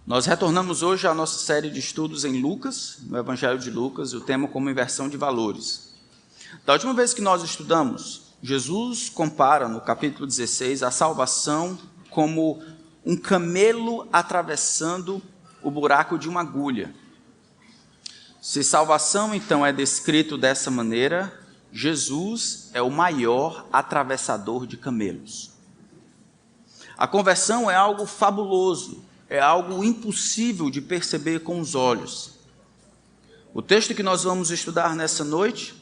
Nós retornamos hoje à nossa série de estudos em Lucas, no Evangelho de Lucas, e o tema como inversão de valores. Da última vez que nós estudamos, Jesus compara no capítulo 16 a salvação como um camelo atravessando o buraco de uma agulha. Se salvação então é descrito dessa maneira, Jesus é o maior atravessador de camelos. A conversão é algo fabuloso, é algo impossível de perceber com os olhos. O texto que nós vamos estudar nessa noite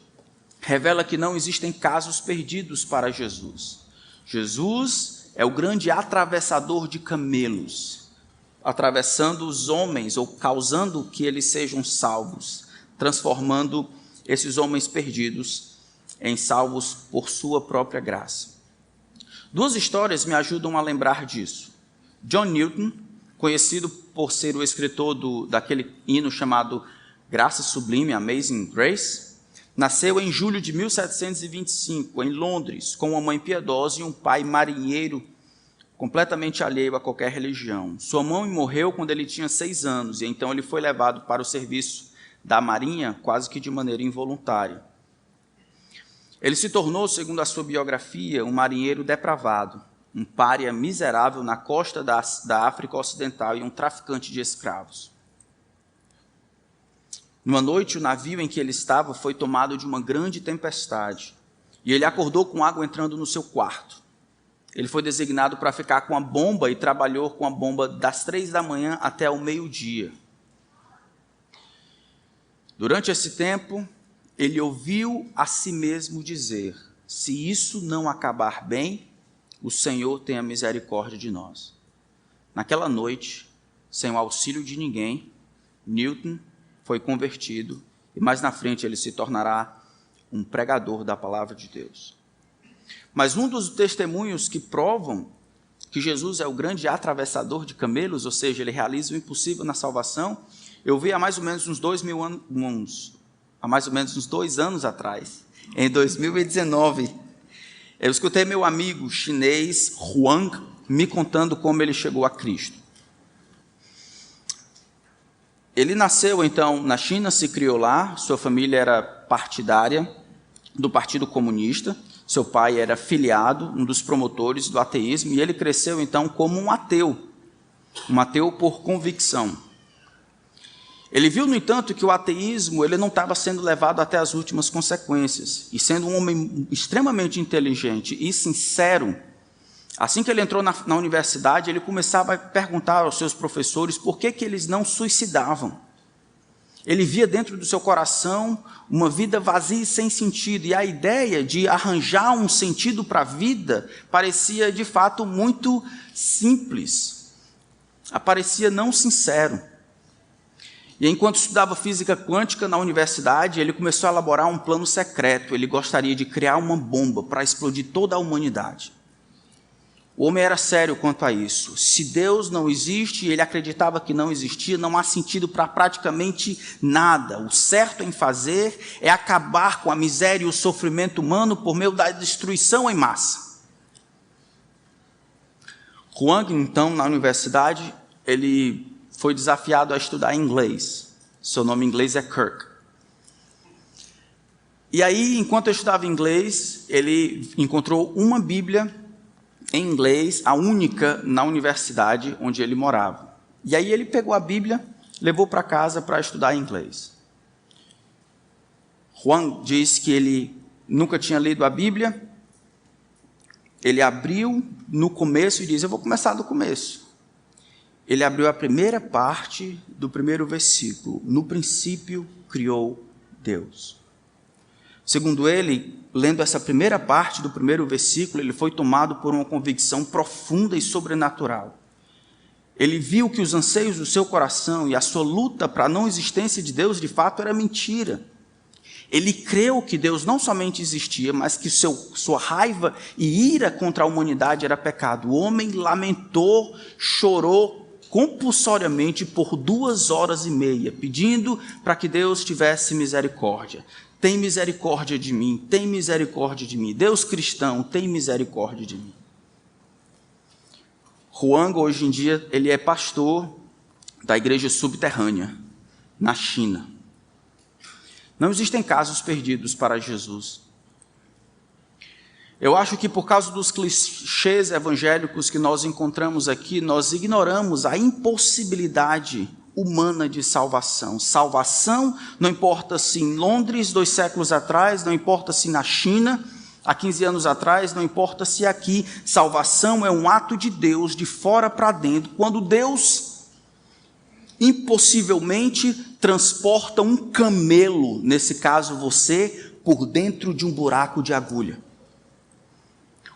revela que não existem casos perdidos para Jesus. Jesus é o grande atravessador de camelos, atravessando os homens ou causando que eles sejam salvos, transformando esses homens perdidos em salvos por sua própria graça. Duas histórias me ajudam a lembrar disso. John Newton, conhecido por ser o escritor daquele hino chamado Graça Sublime, Amazing Grace, nasceu em julho de 1725, em Londres, com uma mãe piedosa e um pai marinheiro completamente alheio a qualquer religião. Sua mãe morreu quando ele tinha 6 anos, e então ele foi levado para o serviço da marinha, quase que de maneira involuntária. Ele se tornou, segundo a sua biografia, um marinheiro depravado, um pária miserável na costa da África Ocidental e um traficante de escravos. Numa noite, o navio em que ele estava foi tomado de uma grande tempestade, e ele acordou com água entrando no seu quarto. Ele foi designado para ficar com a bomba e trabalhou com a bomba das 3 da manhã até o meio-dia. Durante esse tempo, ele ouviu a si mesmo dizer: se isso não acabar bem, o Senhor tenha misericórdia de nós. Naquela noite, sem o auxílio de ninguém, Newton foi convertido e mais na frente ele se tornará um pregador da palavra de Deus. Mas um dos testemunhos que provam que Jesus é o grande atravessador de camelos, ou seja, ele realiza o impossível na salvação, eu vi há mais ou menos uns 2 anos atrás, em 2019. Eu escutei meu amigo chinês Huang me contando como ele chegou a Cristo. Ele nasceu então na China, se criou lá, sua família era partidária do Partido Comunista, seu pai era filiado, um dos promotores do ateísmo, e ele cresceu então como um ateu por convicção. Ele viu, no entanto, que o ateísmo ele não estava sendo levado até as últimas consequências, e sendo um homem extremamente inteligente e sincero, assim que ele entrou na universidade, ele começava a perguntar aos seus professores por que eles não suicidavam. Ele via dentro do seu coração uma vida vazia e sem sentido, e a ideia de arranjar um sentido para a vida parecia, de fato, muito simples, parecia não sincero. E enquanto estudava física quântica na universidade, ele começou a elaborar um plano secreto. Ele gostaria de criar uma bomba para explodir toda a humanidade. O homem era sério quanto a isso. Se Deus não existe, ele acreditava que não existia, não há sentido para praticamente nada. O certo em fazer é acabar com a miséria e o sofrimento humano por meio da destruição em massa. Huang, então, na universidade, ele foi desafiado a estudar inglês. Seu nome em inglês é Kirk. E aí, enquanto eu estudava inglês, ele encontrou uma Bíblia em inglês, a única na universidade onde ele morava. E aí ele pegou a Bíblia, levou para casa para estudar inglês. Juan diz que ele nunca tinha lido a Bíblia. Ele abriu no começo e diz: eu vou começar do começo. Ele abriu a primeira parte do primeiro versículo. No princípio criou Deus. Segundo ele, lendo essa primeira parte do primeiro versículo, ele foi tomado por uma convicção profunda e sobrenatural. Ele viu que os anseios do seu coração e a sua luta para a não existência de Deus, de fato, era mentira. Ele creu que Deus não somente existia, mas que sua raiva e ira contra a humanidade era pecado. O homem lamentou, chorou compulsoriamente por 2 horas e meia, pedindo para que Deus tivesse misericórdia. Tem misericórdia de mim, tem misericórdia de mim. Deus cristão, tem misericórdia de mim. Huang, hoje em dia, ele é pastor da igreja subterrânea, na China. Não existem casos perdidos para Jesus. Eu acho que por causa dos clichês evangélicos que nós encontramos aqui, nós ignoramos a impossibilidade humana de salvação. Salvação, não importa se em Londres 2 séculos atrás, não importa se na China há 15 anos atrás, não importa se aqui. Salvação é um ato de Deus de fora para dentro, quando Deus impossivelmente transporta um camelo, nesse caso você, por dentro de um buraco de agulha.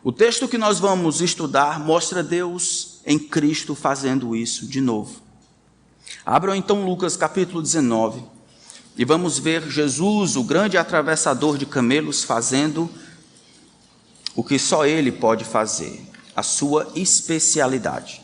O texto que nós vamos estudar mostra Deus em Cristo fazendo isso de novo. Abram então Lucas capítulo 19 e vamos ver Jesus, o grande atravessador de camelos, fazendo o que só Ele pode fazer, a sua especialidade.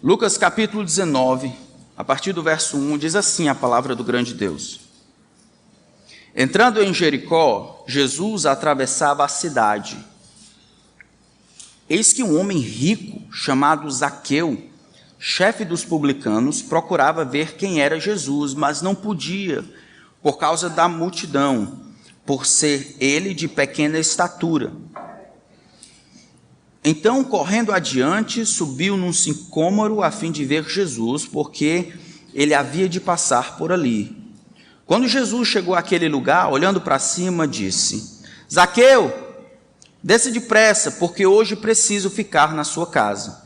Lucas capítulo 19, a partir do verso 1, diz assim a palavra do grande Deus. Entrando em Jericó, Jesus atravessava a cidade. Eis que um homem rico, chamado Zaqueu, chefe dos publicanos, procurava ver quem era Jesus, mas não podia, por causa da multidão, por ser ele de pequena estatura. Então, correndo adiante, subiu num sicômoro a fim de ver Jesus, porque ele havia de passar por ali. Quando Jesus chegou àquele lugar, olhando para cima, disse: Zaqueu, desça depressa, porque hoje preciso ficar na sua casa.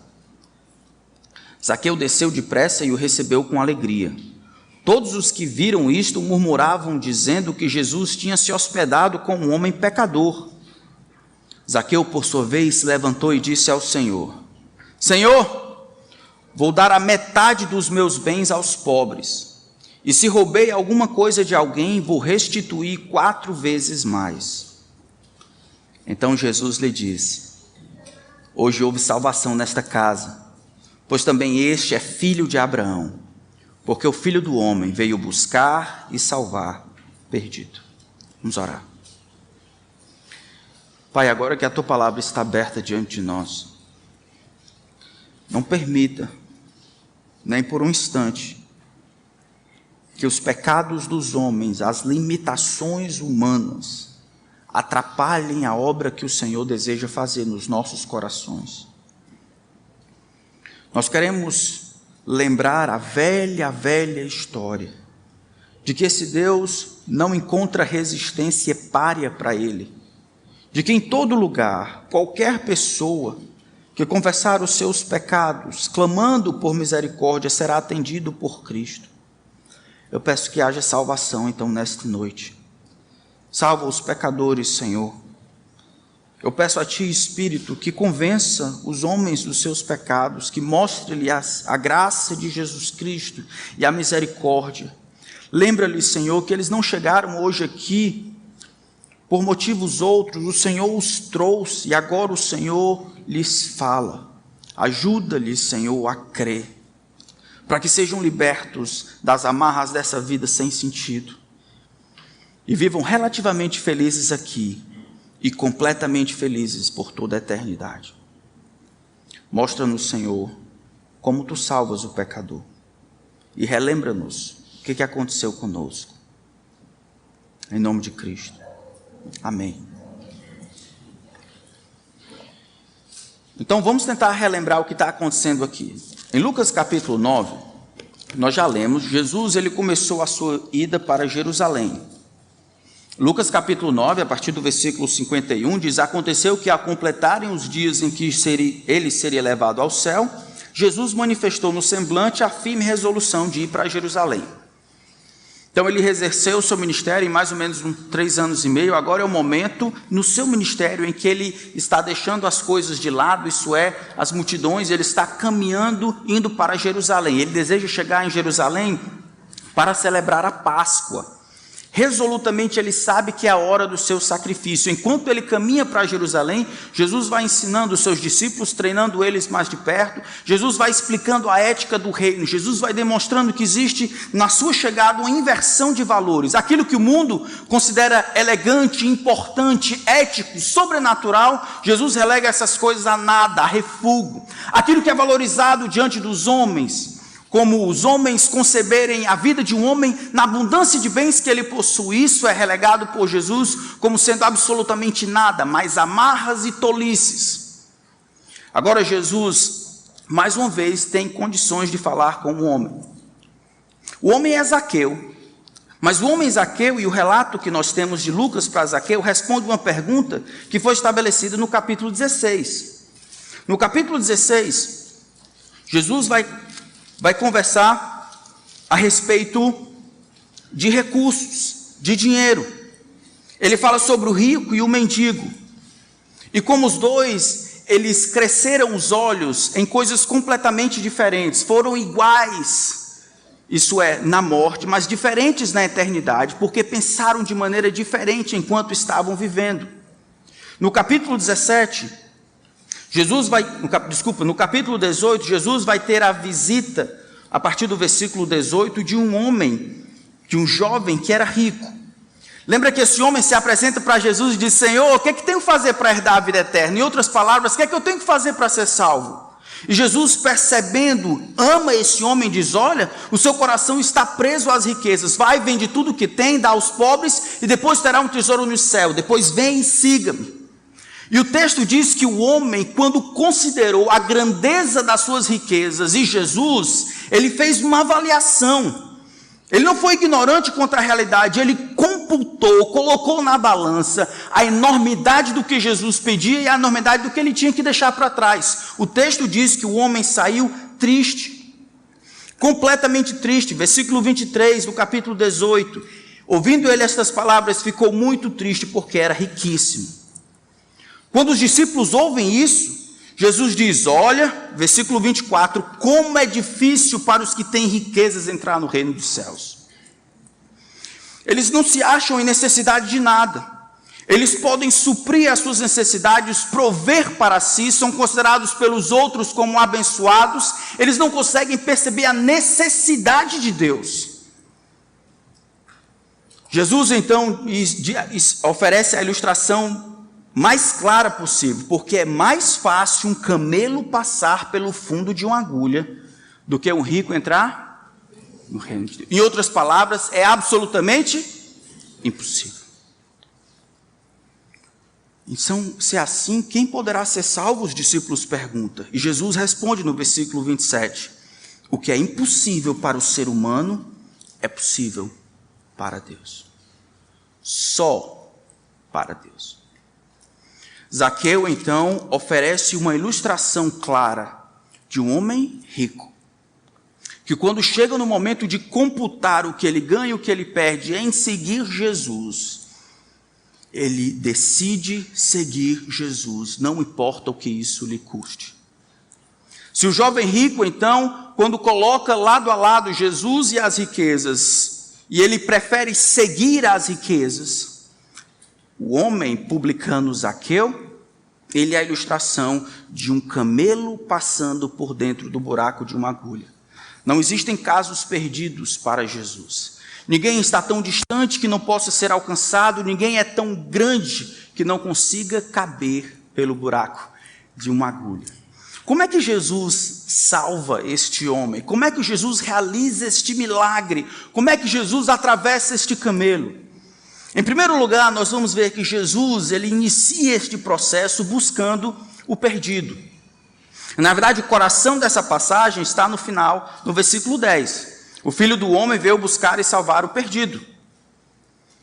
Zaqueu desceu depressa e o recebeu com alegria. Todos os que viram isto murmuravam, dizendo que Jesus tinha se hospedado com um homem pecador. Zaqueu, por sua vez, se levantou e disse ao Senhor: Senhor, vou dar a metade dos meus bens aos pobres, e se roubei alguma coisa de alguém, vou restituir 4 vezes mais. Então Jesus lhe disse: Hoje houve salvação nesta casa, pois também este é filho de Abraão, porque o Filho do Homem veio buscar e salvar o perdido. Vamos orar. Pai, agora que a Tua palavra está aberta diante de nós, não permita, nem por um instante, que os pecados dos homens, as limitações humanas, atrapalhem a obra que o Senhor deseja fazer nos nossos corações. Nós queremos lembrar a velha história de que esse Deus não encontra resistência párea para Ele, de que em todo lugar, qualquer pessoa que confessar os seus pecados, clamando por misericórdia, será atendido por Cristo. Eu peço que haja salvação, então, nesta noite. Salva os pecadores, Senhor. Eu peço a Ti, Espírito, que convença os homens dos seus pecados, que mostre-lhes a graça de Jesus Cristo e a misericórdia. Lembra-lhes, Senhor, que eles não chegaram hoje aqui por motivos outros, o Senhor os trouxe e agora o Senhor lhes fala. Ajuda-lhes, Senhor, a crer, para que sejam libertos das amarras dessa vida sem sentido e vivam relativamente felizes aqui e completamente felizes por toda a eternidade. Mostra-nos, Senhor, como Tu salvas o pecador e relembra-nos o que aconteceu conosco. Em nome de Cristo. Amém. Então vamos tentar relembrar o que está acontecendo aqui. Em Lucas capítulo 9, nós já lemos, Jesus ele começou a sua ida para Jerusalém. Lucas capítulo 9, a partir do versículo 51, diz: Aconteceu que, a completarem os dias em que ele seria levado ao céu, Jesus manifestou no semblante a firme resolução de ir para Jerusalém. Então ele exerceu o seu ministério em mais ou menos 3 anos e meio. Agora é o momento no seu ministério em que ele está deixando as coisas de lado, isso é, as multidões, ele está caminhando, indo para Jerusalém. Ele deseja chegar em Jerusalém para celebrar a Páscoa. Resolutamente ele sabe que é a hora do seu sacrifício. Enquanto ele caminha para Jerusalém, Jesus vai ensinando os seus discípulos, treinando eles mais de perto. Jesus vai explicando a ética do reino. Jesus vai demonstrando que existe na sua chegada uma inversão de valores. Aquilo que o mundo considera elegante, importante, ético, sobrenatural, Jesus relega essas coisas a nada, a refúgio. Aquilo que é valorizado diante dos homens, como os homens conceberem a vida de um homem na abundância de bens que ele possui, isso é relegado por Jesus como sendo absolutamente nada, mas amarras e tolices. Agora Jesus, mais uma vez, tem condições de falar com o homem. O homem é Zaqueu, mas o homem Zaqueu, e o relato que nós temos de Lucas para Zaqueu, responde uma pergunta que foi estabelecida no capítulo 16. No capítulo 16, Jesus vai conversar a respeito de recursos, de dinheiro. Ele fala sobre o rico e o mendigo. E como os dois, eles cresceram os olhos em coisas completamente diferentes, foram iguais, isso é, na morte, mas diferentes na eternidade, porque pensaram de maneira diferente enquanto estavam vivendo. No capítulo 17, no capítulo 18, Jesus vai ter a visita, a partir do versículo 18, de um homem, de um jovem que era rico. Lembra que esse homem se apresenta para Jesus e diz: Senhor, o que é que tenho que fazer para herdar a vida eterna? Em outras palavras, o que é que eu tenho que fazer para ser salvo? E Jesus, percebendo, ama esse homem e diz: olha, o seu coração está preso às riquezas, vai, vende tudo o que tem, dá aos pobres, e depois terá um tesouro no céu, depois vem e siga-me. E o texto diz que o homem, quando considerou a grandeza das suas riquezas e Jesus, ele fez uma avaliação. Ele não foi ignorante contra a realidade, ele computou, colocou na balança a enormidade do que Jesus pedia e a enormidade do que ele tinha que deixar para trás. O texto diz que o homem saiu triste, completamente triste. Versículo 23 do capítulo 18. Ouvindo ele estas palavras, ficou muito triste porque era riquíssimo. Quando os discípulos ouvem isso, Jesus diz: olha, versículo 24, como é difícil para os que têm riquezas entrar no reino dos céus. Eles não se acham em necessidade de nada. Eles podem suprir as suas necessidades, prover para si, são considerados pelos outros como abençoados. Eles não conseguem perceber a necessidade de Deus. Jesus então oferece a ilustração mais clara possível, porque é mais fácil um camelo passar pelo fundo de uma agulha do que um rico entrar no reino de Deus. Em outras palavras, é absolutamente impossível. Então, se é assim, quem poderá ser salvo? Os discípulos perguntam. E Jesus responde no versículo 27, o que é impossível para o ser humano é possível para Deus. Só para Deus. Zaqueu, então, oferece uma ilustração clara de um homem rico, que quando chega no momento de computar o que ele ganha e o que ele perde em seguir Jesus, ele decide seguir Jesus, não importa o que isso lhe custe. Se o jovem rico, então, quando coloca lado a lado Jesus e as riquezas, e ele prefere seguir as riquezas, o homem publicano Zaqueu, ele é a ilustração de um camelo passando por dentro do buraco de uma agulha. Não existem casos perdidos para Jesus. Ninguém está tão distante que não possa ser alcançado, ninguém é tão grande que não consiga caber pelo buraco de uma agulha. Como é que Jesus salva este homem? Como é que Jesus realiza este milagre? Como é que Jesus atravessa este camelo? Em primeiro lugar, nós vamos ver que Jesus, ele inicia este processo buscando o perdido. Na verdade, o coração dessa passagem está no final, no versículo 10. O Filho do Homem veio buscar e salvar o perdido.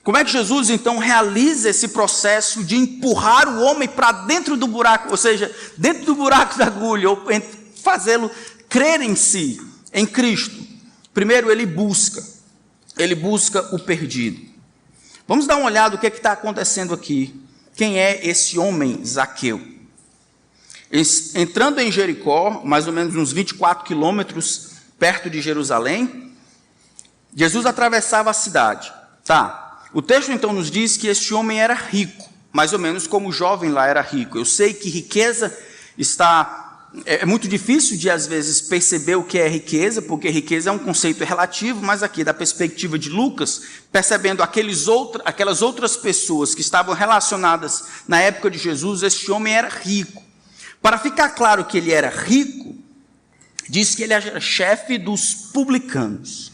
Como é que Jesus, então, realiza esse processo de empurrar o homem para dentro do buraco, ou seja, dentro do buraco da agulha, ou fazê-lo crer em si, em Cristo? Primeiro, ele busca o perdido. Vamos dar uma olhada no que está acontecendo aqui. Quem é esse homem Zaqueu? Entrando em Jericó, mais ou menos uns 24 quilômetros perto de Jerusalém, Jesus atravessava a cidade. O texto então nos diz que este homem era rico, mais ou menos como o jovem lá era rico. Eu sei que riqueza é muito difícil de às vezes perceber o que é riqueza, porque riqueza é um conceito relativo, mas aqui da perspectiva de Lucas, percebendo aquelas outras pessoas que estavam relacionadas na época de Jesus, este homem era rico. Para ficar claro que ele era rico, diz que ele era chefe dos publicanos.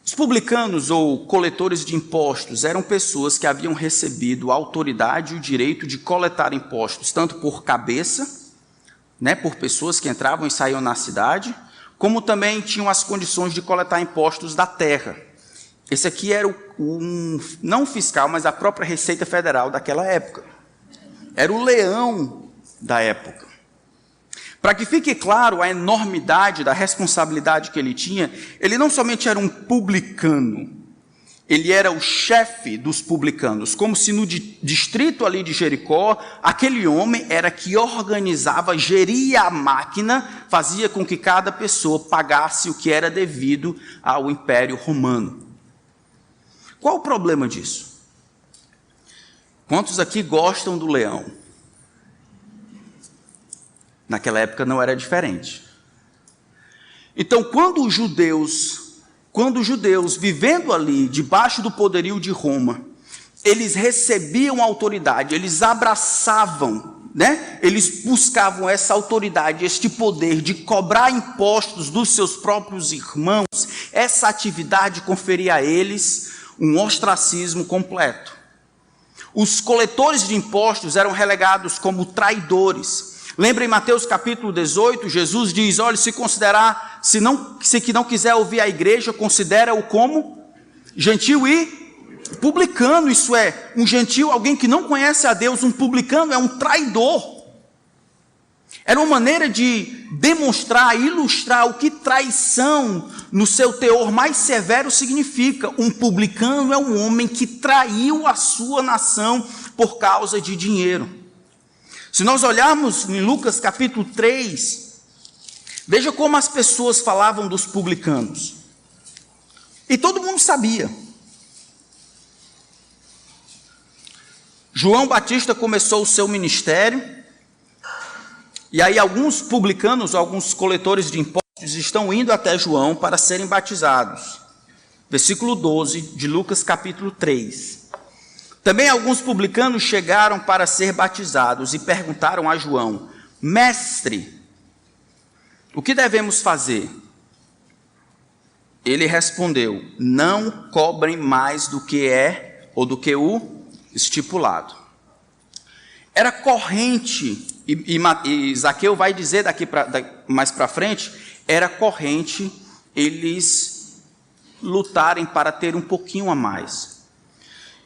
Os publicanos, ou coletores de impostos, eram pessoas que haviam recebido a autoridade e o direito de coletar impostos, tanto por cabeça, por pessoas que entravam e saíam na cidade, como também tinham as condições de coletar impostos da terra. Esse aqui era não fiscal, mas a própria Receita Federal daquela época. Era o leão da época. Para que fique claro a enormidade da responsabilidade que ele tinha, ele não somente era um publicano, ele era o chefe dos publicanos, como se no distrito ali de Jericó, aquele homem era que organizava, geria a máquina, fazia com que cada pessoa pagasse o que era devido ao Império Romano. Qual o problema disso? Quantos aqui gostam do leão? Naquela época não era diferente. Então, quando os judeus, vivendo ali, debaixo do poderio de Roma, eles recebiam autoridade, eles abraçavam, eles buscavam essa autoridade, este poder de cobrar impostos dos seus próprios irmãos, essa atividade conferia a eles um ostracismo completo. Os coletores de impostos eram relegados como traidores. Lembra em Mateus capítulo 18, Jesus diz, olha, se não quiser ouvir a igreja, considera-o como gentil e publicano, isso é, um gentil, alguém que não conhece a Deus, um publicano é um traidor. Era uma maneira de demonstrar, ilustrar o que traição, no seu teor mais severo, significa. Um publicano é um homem que traiu a sua nação por causa de dinheiro. Se nós olharmos em Lucas capítulo 3, veja como as pessoas falavam dos publicanos. E todo mundo sabia. João Batista começou o seu ministério, e aí alguns publicanos, alguns coletores de impostos, estão indo até João para serem batizados. Versículo 12 de Lucas capítulo 3. Também alguns publicanos chegaram para ser batizados e perguntaram a João, mestre, o que devemos fazer? Ele respondeu, não cobrem mais do que o estipulado. Era corrente, e Zaqueu vai dizer mais para frente, era corrente eles lutarem para ter um pouquinho a mais.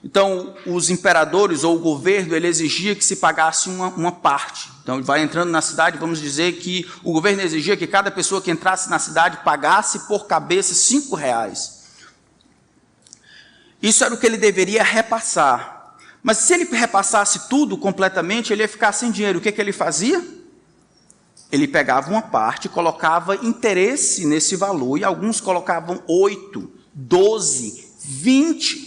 Então, os imperadores ou o governo, ele exigia que se pagasse uma parte. Então, vai entrando na cidade, vamos dizer que o governo exigia que cada pessoa que entrasse na cidade pagasse por cabeça R$5. Isso era o que ele deveria repassar. Mas se ele repassasse tudo completamente, ele ia ficar sem dinheiro. O que ele fazia? Ele pegava uma parte, colocava interesse nesse valor, e alguns colocavam 8, 12, 20.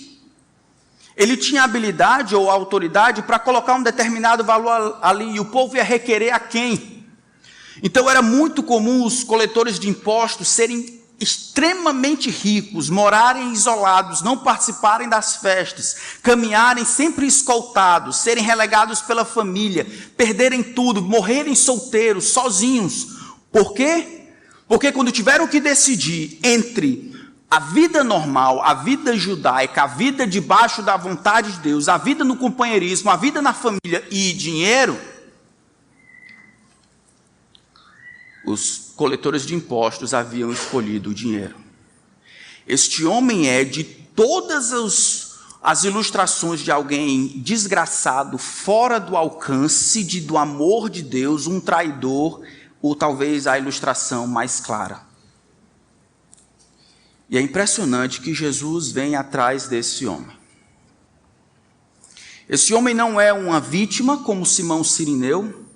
Ele tinha habilidade ou autoridade para colocar um determinado valor ali, e o povo ia requerer a quem? Então era muito comum os coletores de impostos serem extremamente ricos, morarem isolados, não participarem das festas, caminharem sempre escoltados, serem relegados pela família, perderem tudo, morrerem solteiros, sozinhos. Por quê? Porque quando tiveram que decidir entre a vida normal, a vida judaica, a vida debaixo da vontade de Deus, a vida no companheirismo, a vida na família e dinheiro, os coletores de impostos haviam escolhido o dinheiro. Este homem é, de todas as ilustrações de alguém desgraçado, fora do alcance do amor de Deus, um traidor, ou talvez a ilustração mais clara. E é impressionante que Jesus vem atrás desse homem. Esse homem não é uma vítima como Simão Cirineu.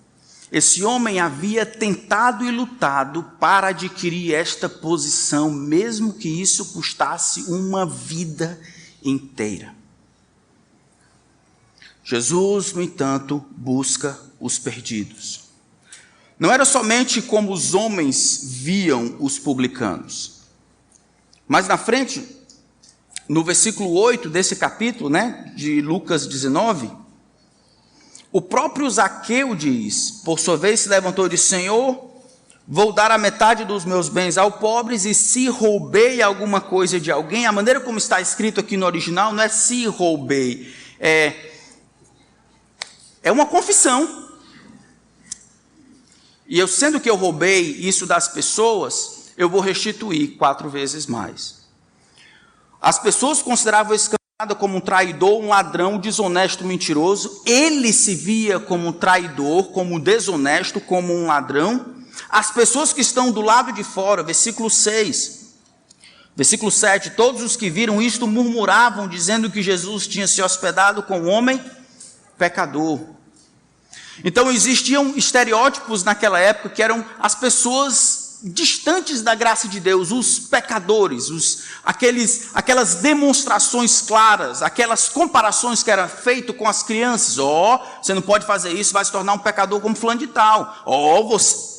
Esse homem havia tentado e lutado para adquirir esta posição, mesmo que isso custasse uma vida inteira. Jesus, no entanto, busca os perdidos. Não era somente como os homens viam os publicanos. Mas na frente, no versículo 8 desse capítulo, de Lucas 19, o próprio Zaqueu diz, por sua vez se levantou e disse: Senhor, vou dar a metade dos meus bens aos pobres, e se roubei alguma coisa de alguém, a maneira como está escrito aqui no original não é se roubei, é uma confissão. E eu, sendo que eu roubei isso das pessoas, eu vou restituir 4 vezes mais. As pessoas consideravam esse camarada como um traidor, um ladrão, desonesto, mentiroso. Ele se via como um traidor, como um desonesto, como um ladrão. As pessoas que estão do lado de fora, versículo 6, versículo 7, todos os que viram isto murmuravam, dizendo que Jesus tinha se hospedado com um homem pecador. Então existiam estereótipos naquela época que eram as pessoas distantes da graça de Deus, os pecadores, aquelas demonstrações claras, aquelas comparações que eram feitas com as crianças. Você não pode fazer isso, vai se tornar um pecador como fulano de tal. Você...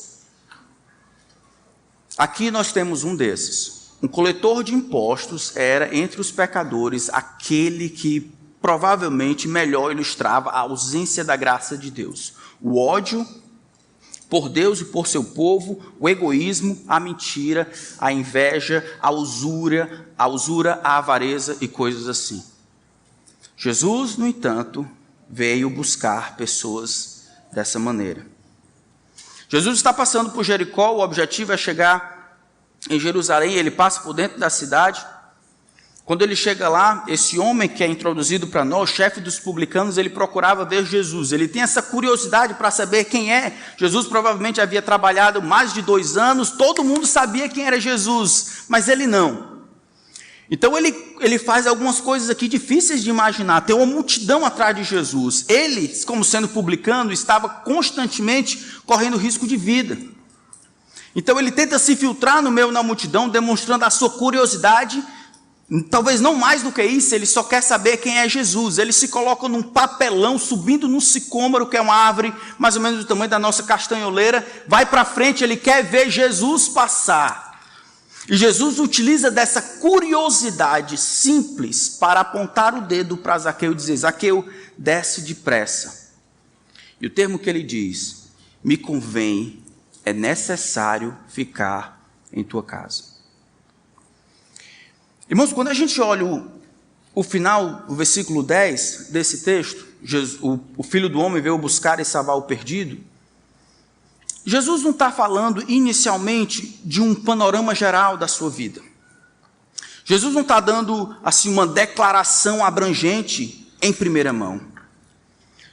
Aqui nós temos um desses. Um coletor de impostos era, entre os pecadores, aquele que provavelmente melhor ilustrava a ausência da graça de Deus. O ódio por Deus e por seu povo, o egoísmo, a mentira, a inveja, a usura, a avareza e coisas assim. Jesus, no entanto, veio buscar pessoas dessa maneira. Jesus está passando por Jericó, o objetivo é chegar em Jerusalém, ele passa por dentro da cidade. Quando ele chega lá, esse homem que é introduzido para nós, o chefe dos publicanos, ele procurava ver Jesus. Ele tem essa curiosidade para saber quem é. Jesus provavelmente havia trabalhado mais de 2 anos, todo mundo sabia quem era Jesus, mas ele não. Então ele faz algumas coisas aqui difíceis de imaginar. Tem uma multidão atrás de Jesus. Ele, como sendo publicano, estava constantemente correndo risco de vida. Então ele tenta se filtrar no meio da multidão, demonstrando a sua curiosidade. Talvez não mais do que isso, ele só quer saber quem é Jesus. Ele se coloca num papelão, subindo num sicômoro, que é uma árvore mais ou menos do tamanho da nossa castanholeira, vai para frente, ele quer ver Jesus passar. E Jesus utiliza dessa curiosidade simples para apontar o dedo para Zaqueu e dizer: Zaqueu, desce depressa. E o termo que ele diz: me convém, é necessário ficar em tua casa. Irmãos, quando a gente olha o final, o versículo 10 desse texto, o Filho do Homem veio buscar e salvar o perdido, Jesus não está falando inicialmente de um panorama geral da sua vida. Jesus não está dando assim uma declaração abrangente em primeira mão.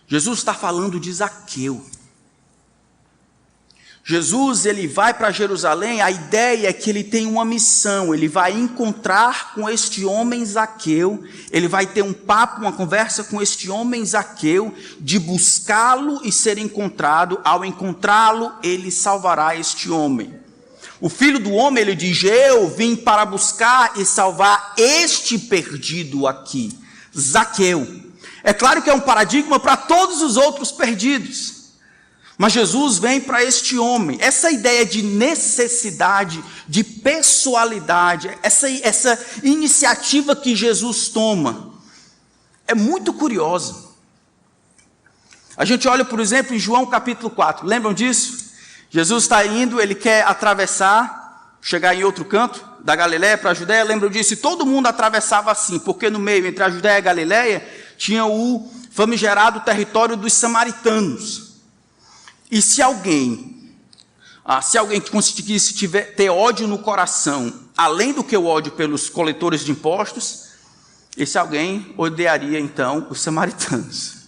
Jesus está falando de Zaqueu. Jesus, ele vai para Jerusalém, a ideia é que ele tem uma missão, ele vai encontrar com este homem Zaqueu, ele vai ter um papo, uma conversa com este homem Zaqueu, de buscá-lo e ser encontrado. Ao encontrá-lo, ele salvará este homem. O Filho do Homem, ele diz: eu vim para buscar e salvar este perdido aqui, Zaqueu. É claro que é um paradigma para todos os outros perdidos. Mas Jesus vem para este homem. Essa ideia de necessidade, de pessoalidade, essa iniciativa que Jesus toma, é muito curiosa. A gente olha, por exemplo, em João capítulo 4, lembram disso? Jesus está indo, ele quer atravessar, chegar em outro canto da Galileia para a Judéia, lembram disso? E todo mundo atravessava assim, porque no meio, entre a Judéia e a Galileia, tinha o famigerado território dos samaritanos. E se alguém que conseguisse ter ódio no coração, além do que o ódio pelos coletores de impostos, esse alguém odiaria então os samaritanos.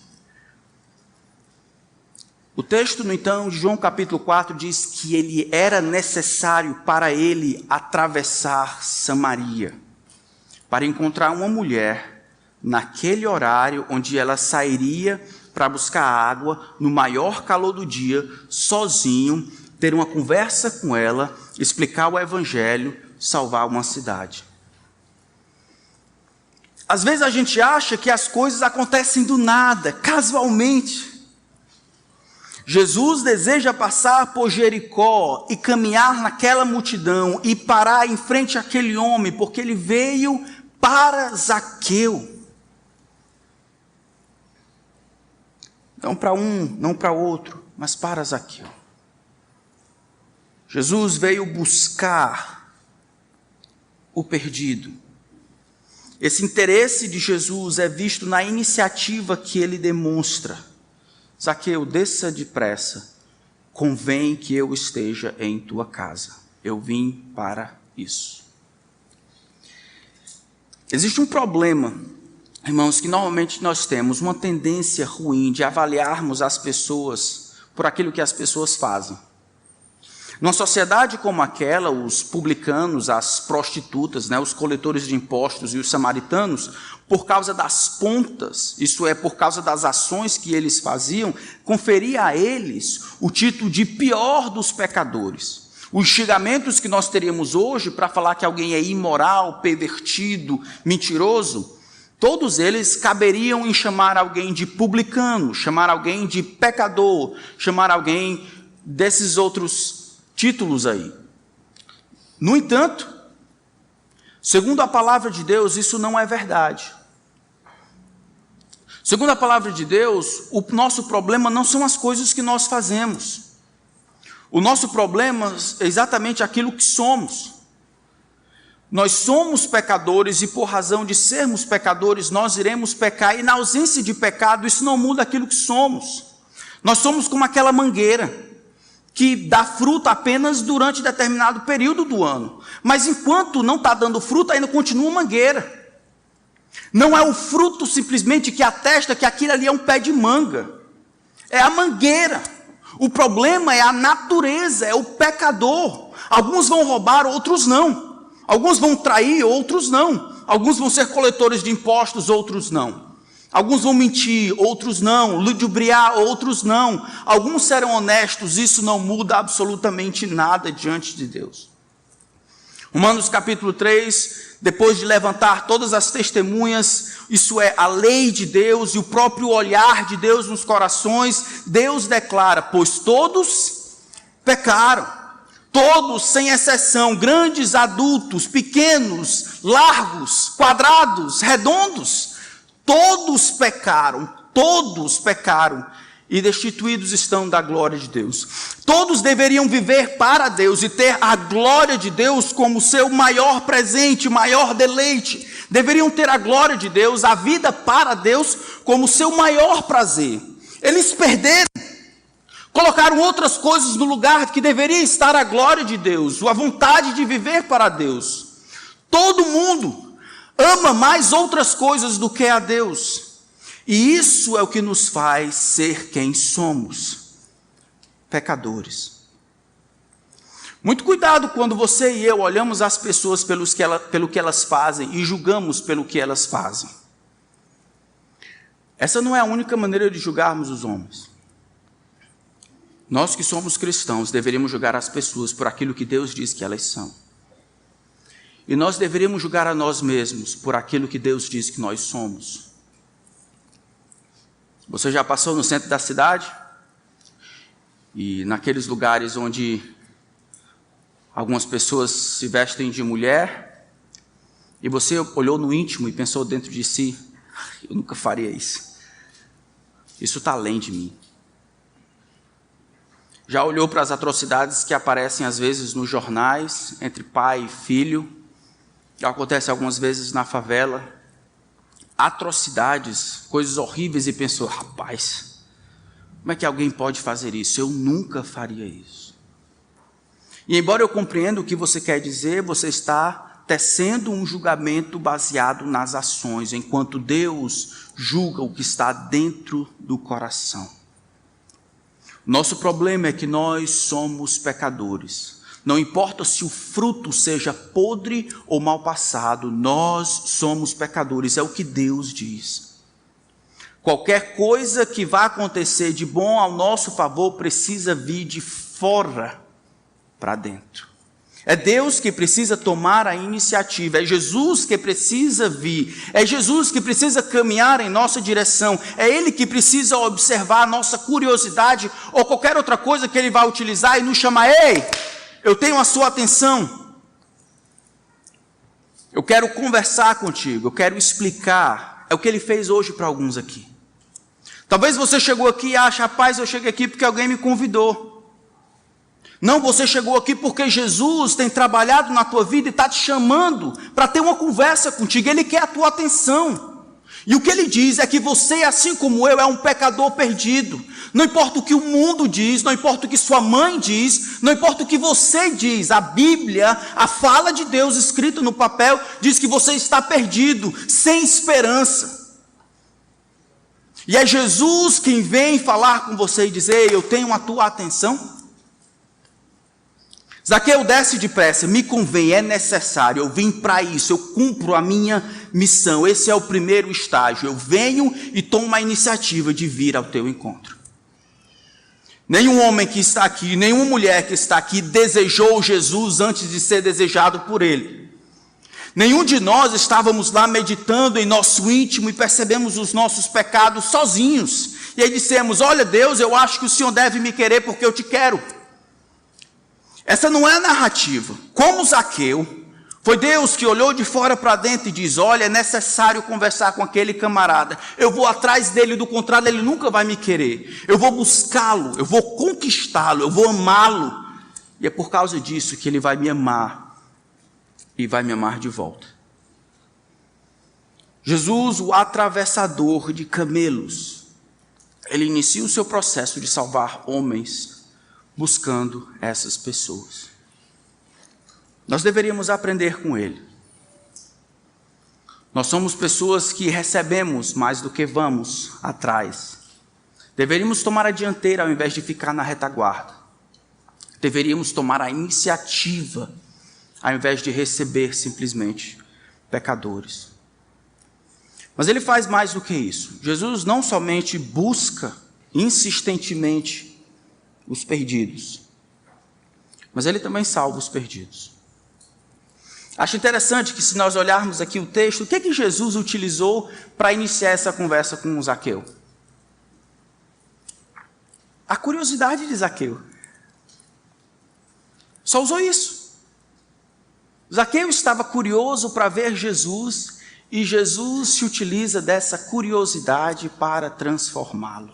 O texto, no entanto, de João capítulo 4 diz que ele era necessário para ele atravessar Samaria, para encontrar uma mulher naquele horário onde ela sairia para buscar água, no maior calor do dia, sozinho, ter uma conversa com ela, explicar o evangelho, salvar uma cidade. Às vezes a gente acha que as coisas acontecem do nada, casualmente. Jesus deseja passar por Jericó e caminhar naquela multidão e parar em frente àquele homem, porque ele veio para Zaqueu. Não para um, não para outro, mas para Zaqueu. Jesus veio buscar o perdido. Esse interesse de Jesus é visto na iniciativa que ele demonstra. Zaqueu, desça depressa, convém que eu esteja em tua casa. Eu vim para isso. Existe um problema, irmãos, que normalmente nós temos uma tendência ruim de avaliarmos as pessoas por aquilo que as pessoas fazem. Numa sociedade como aquela, os publicanos, as prostitutas, os coletores de impostos e os samaritanos, por causa das pontas, isso é, por causa das ações que eles faziam, conferia a eles o título de pior dos pecadores. Os xingamentos que nós teríamos hoje para falar que alguém é imoral, pervertido, mentiroso, todos eles caberiam em chamar alguém de publicano, chamar alguém de pecador, chamar alguém desses outros títulos aí. No entanto, segundo a palavra de Deus, isso não é verdade. Segundo a palavra de Deus, o nosso problema não são as coisas que nós fazemos. O nosso problema é exatamente aquilo que somos. Nós somos pecadores e por razão de sermos pecadores, nós iremos pecar, e na ausência de pecado, isso não muda aquilo que somos. Nós somos como aquela mangueira que dá fruta apenas durante determinado período do ano. Mas enquanto não está dando fruta, ainda continua mangueira. Não é o fruto simplesmente que atesta que aquilo ali é um pé de manga. É a mangueira. O problema é a natureza, é o pecador. Alguns vão roubar, outros não. Alguns vão trair, outros não. Alguns vão ser coletores de impostos, outros não. Alguns vão mentir, outros não, ludibriar, outros não. Alguns serão honestos, isso não muda absolutamente nada diante de Deus. Romanos capítulo 3, depois de levantar todas as testemunhas, isso é, a lei de Deus e o próprio olhar de Deus nos corações, Deus declara, pois todos pecaram, todos sem exceção, grandes, adultos, pequenos, largos, quadrados, redondos, todos pecaram e destituídos estão da glória de Deus. Todos deveriam viver para Deus e ter a glória de Deus como seu maior presente, maior deleite. Deveriam ter a glória de Deus, a vida para Deus como seu maior prazer. Eles perderam, colocaram outras coisas no lugar que deveria estar a glória de Deus, a vontade de viver para Deus. Todo mundo ama mais outras coisas do que a Deus. E isso é o que nos faz ser quem somos, pecadores. Muito cuidado quando você e eu olhamos as pessoas pelo que elas fazem e julgamos pelo que elas fazem. Essa não é a única maneira de julgarmos os homens. Nós que somos cristãos deveríamos julgar as pessoas por aquilo que Deus diz que elas são. E nós deveríamos julgar a nós mesmos por aquilo que Deus diz que nós somos. Você já passou no centro da cidade? E naqueles lugares onde algumas pessoas se vestem de mulher, e você olhou no íntimo e pensou dentro de si, eu nunca faria isso. Isso está além de mim. Já olhou para as atrocidades que aparecem às vezes nos jornais, entre pai e filho, que acontece algumas vezes na favela, atrocidades, coisas horríveis, e pensou, rapaz, como é que alguém pode fazer isso? Eu nunca faria isso. E embora eu compreenda o que você quer dizer, você está tecendo um julgamento baseado nas ações, enquanto Deus julga o que está dentro do coração. Nosso problema é que nós somos pecadores. Não importa se o fruto seja podre ou mal passado, nós somos pecadores, é o que Deus diz. Qualquer coisa que vá acontecer de bom ao nosso favor precisa vir de fora para dentro. É Deus que precisa tomar a iniciativa, é Jesus que precisa vir, é Jesus que precisa caminhar em nossa direção, é Ele que precisa observar a nossa curiosidade ou qualquer outra coisa que Ele vai utilizar e nos chamar: ei, eu tenho a sua atenção, eu quero conversar contigo, eu quero explicar. É o que Ele fez hoje para alguns aqui. Talvez você chegou aqui e acha: rapaz, eu cheguei aqui porque alguém me convidou. Não, você chegou aqui porque Jesus tem trabalhado na tua vida e está te chamando para ter uma conversa contigo. Ele quer a tua atenção. E o que Ele diz é que você, assim como eu, é um pecador perdido. Não importa o que o mundo diz, não importa o que sua mãe diz, não importa o que você diz. A Bíblia, a fala de Deus escrita no papel, diz que você está perdido, sem esperança. E é Jesus quem vem falar com você e dizer: eu tenho a tua atenção. Zaqueu, desce depressa, me convém, é necessário, eu vim para isso, eu cumpro a minha missão. Esse é o primeiro estágio, eu venho e tomo a iniciativa de vir ao teu encontro. Nenhum homem que está aqui, nenhuma mulher que está aqui desejou Jesus antes de ser desejado por Ele. Nenhum de nós estávamos lá meditando em nosso íntimo e percebemos os nossos pecados sozinhos. E aí dissemos: olha Deus, eu acho que o Senhor deve me querer porque eu te quero. Essa não é a narrativa. Como Zaqueu, foi Deus que olhou de fora para dentro e diz: olha, é necessário conversar com aquele camarada. Eu vou atrás dele, do contrário ele nunca vai me querer. Eu vou buscá-lo, eu vou conquistá-lo, eu vou amá-lo. E é por causa disso que ele vai me amar e vai me amar de volta. Jesus, o atravessador de camelos, ele inicia o seu processo de salvar homens buscando essas pessoas. Nós deveríamos aprender com ele. Nós somos pessoas que recebemos mais do que vamos atrás. Deveríamos tomar a dianteira ao invés de ficar na retaguarda. Deveríamos tomar a iniciativa ao invés de receber simplesmente pecadores. Mas ele faz mais do que isso. Jesus não somente busca insistentemente os perdidos, mas ele também salva os perdidos. Acho interessante que, se nós olharmos aqui o texto, o que Jesus utilizou para iniciar essa conversa com Zaqueu? A curiosidade de Zaqueu. Só usou isso. Zaqueu estava curioso para ver Jesus, e Jesus se utiliza dessa curiosidade para transformá-lo.